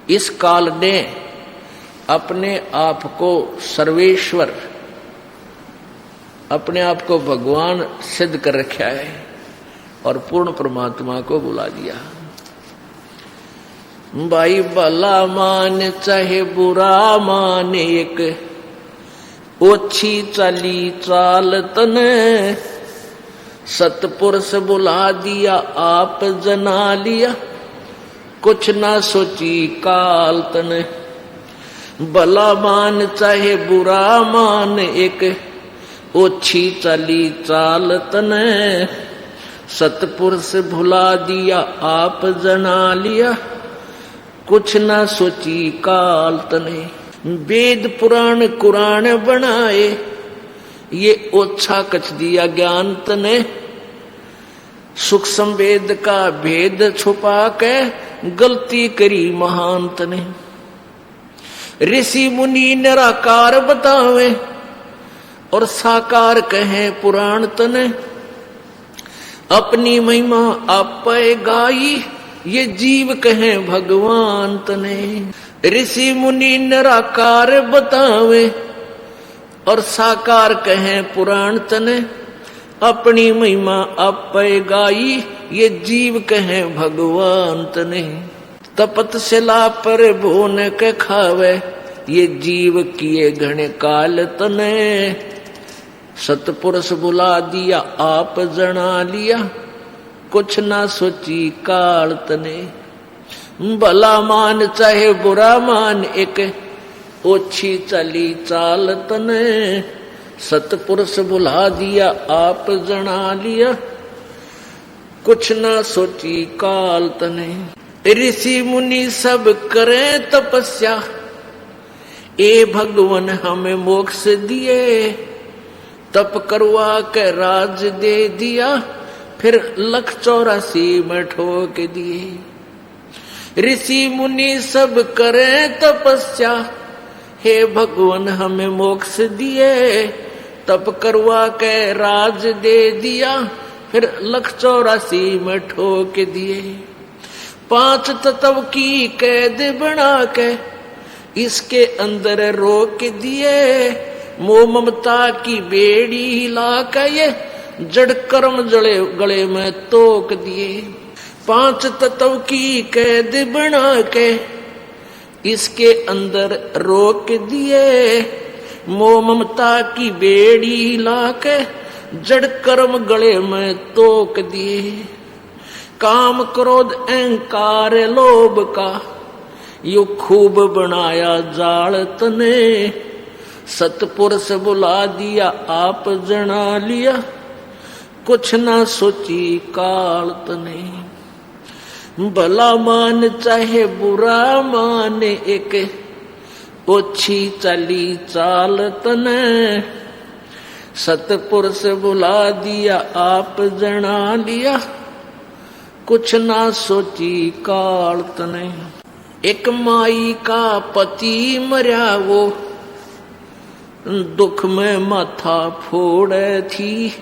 इस काल ने अपने आप को सर्वेश्वर, अपने आप को भगवान सिद्ध कर रखा है और पूर्ण परमात्मा को बुला दिया। भाई भला मान चाहे बुरा मान, एक ओछी चाली चाल तने, सतपुरुष बुला दिया आप जना लिया, कुछ ना सोची काल तने। भला मान चाहे बुरा मान, एक ओछी चाली चाल तने, सतपुरुष भुला दिया आप जना लिया, कुछ ना सोची काल तने। वेद पुराण कुरान बनाए, ये ओछा कछ दिया ज्ञान तने, सूक्ष्म वेद का भेद छुपा के गलती करी महान तने। ऋषि मुनि निराकार बतावे और साकार कहे पुराण तने, अपनी महिमा आप गाई, ये जीव कहे भगवान तने। ऋषि मुनि निराकार बतावे और साकार कहे पुराण तने, अपनी महिमा आप गाई, ये जीव कहे भगवान तने। तपतशिला पर भोन के खावे, ये जीव किए घने काल तने, सतपुरुष बुला दिया आप जना लिया, कुछ ना सोची काल तने। भला मान चाहे बुरा मान, एक ओछी चली चाल तने, सतपुरुष बुला दिया आप जना लिया, कुछ ना सोची काल तने। ऋषि मुनि सब करे तपस्या, ए भगवान हमें मोक्ष दिए, तप करवा के राज दे दिया, फिर 184 में ठोक दिए। ऋषि मुनि सब करे तपस्या, हे भगवान हमें मोक्ष दिए, तप करवा के राज दे दिया, फिर 184 में ठोक दिए। 5 तत्व की कैद बना के इसके अंदर रोक दिए, मोह ममता की बेड़ी ला के ये जड़ कर्म जड़े गले में तोक दिए। 5 तत्व की कैद बना के इसके अंदर रोक दिए, मोह ममता की बेड़ी ला के जड़ कर्म गले में तोक दिए। काम क्रोध अहंकार लोभ का यू खूब बनाया जाल तने, सतपुरुष बुला दिया आप जना लिया, कुछ ना सोची काल तने। भला मान चाहे बुरा मान, एक ओछी चली चाल तने, सतपुरुष बुला दिया आप जना लिया, कुछ ना सोची काल तने। एक माई का पति मरा, वो दुख में माथा फोड़े थी,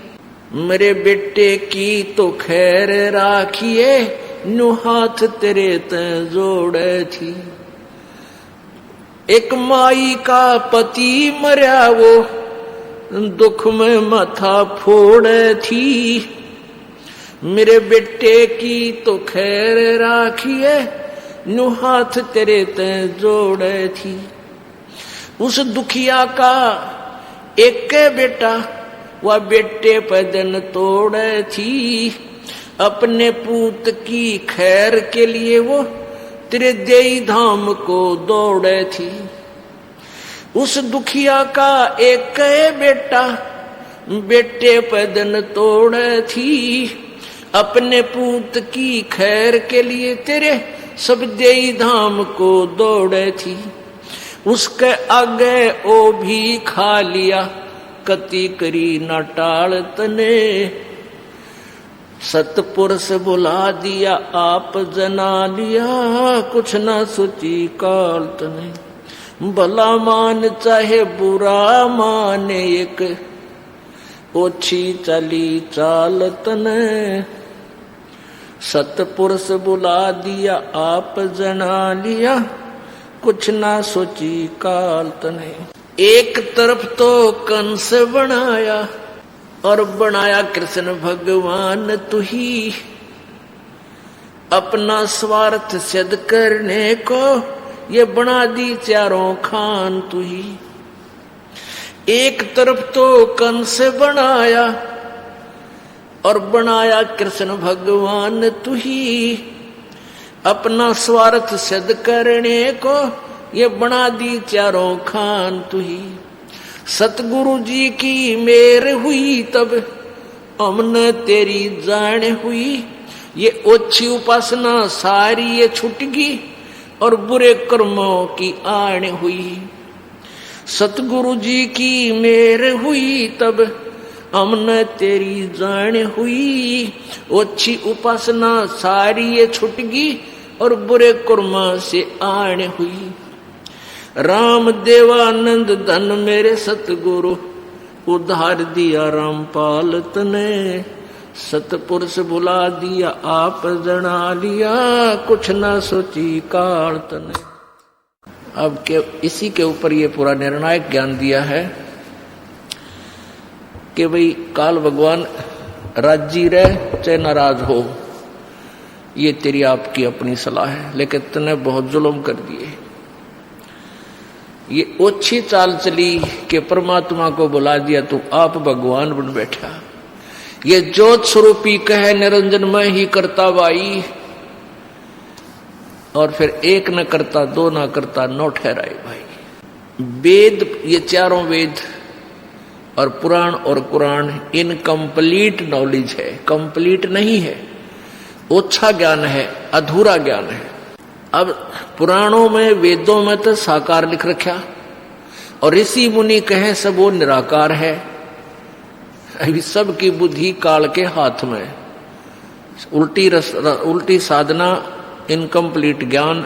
मेरे बेटे की तो खैर राखिए, नु हाथ तेरे ते जोड़े थी। एक माई का पति मरा, वो दुख में माथा फोड़े थी, मेरे बेटे की तो खैर राखिए, नु हाथ तेरे ते जोड़े थी। उस दुखिया का एक बेटा, वह बेटे पे दिन तोड़े थी, अपने पूत की खैर के लिए वो तेरे देई धाम को दौड़े थी। उस दुखिया का एक बेटा, बेटे पे दिन तोड़े थी, अपने पूत की खैर के लिए तेरे सब देई धाम को दौड़े थी। उसके आगे ओ भी खा लिया, कति करी न टाल तने, सतपुरुष बुला दिया आप जना लिया, कुछ ना सोची काल तने। भला मान चाहे बुरा मान, एक ओछी चली चाल तने, सतपुरुष बुला दिया आप जना लिया, कुछ ना सोची काल तने। एक तरफ तो कंस बनाया और बनाया कृष्ण भगवान तू ही, अपना स्वार्थ सिद्ध करने को ये बना दी चारों खान तू ही। एक तरफ तो कंस बनाया और बनाया कृष्ण भगवान तू ही, अपना स्वार्थ सिद्ध करने को ये बना दी चारों खान तू ही। सतगुरु जी की मेर हुई तब हमने तेरी जान हुई, ये ओछी उपासना सारी ये छुटगी और बुरे कर्मों की आण हुई। सतगुरु जी की मेर हुई तब हमने तेरी जान हुई, ओछी उपासना सारी ये छुटगी और बुरे कर्मों से आण हुई। राम देवानंद धन मेरे सतगुरु, उद्धार दिया रामपाल तने, सतपुरुष बुला दिया आप जना लिया, कुछ ना सोची काल तने। अब के इसी के ऊपर ये पूरा निर्णायक ज्ञान दिया है कि भाई काल भगवान राजी रहे चाहे नाराज हो, ये तेरी आपकी अपनी सलाह है, लेकिन तूने बहुत जुल्म कर दिए। ये ओछी चाल चली कि परमात्मा को बुला दिया, तू आप भगवान बन बैठा। ये ज्योत स्वरूपी कहे निरंजन मैं ही करता भाई, और फिर एक न करता दो न करता नौ ठहराए भाई। वेद, ये चारों वेद और पुराण और कुरान इनकम्प्लीट नॉलेज है, कंप्लीट नहीं है, ओछा ज्ञान है, अधूरा ज्ञान है। अब पुराणों में वेदों में तो साकार लिख रखा और ऋषि मुनि कहे सब वो निराकार है। अभी सबकी बुद्धि काल के हाथ में, उल्टी साधना, इनकम्प्लीट ज्ञान,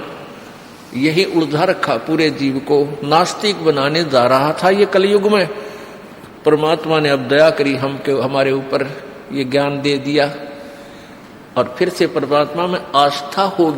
यही उलझा रखा पूरे जीव को, नास्तिक बनाने जा रहा था। ये कलयुग में परमात्मा ने अब दया करी हमारे ऊपर, ये ज्ञान दे दिया और फिर से परमात्मा में आस्था होगी।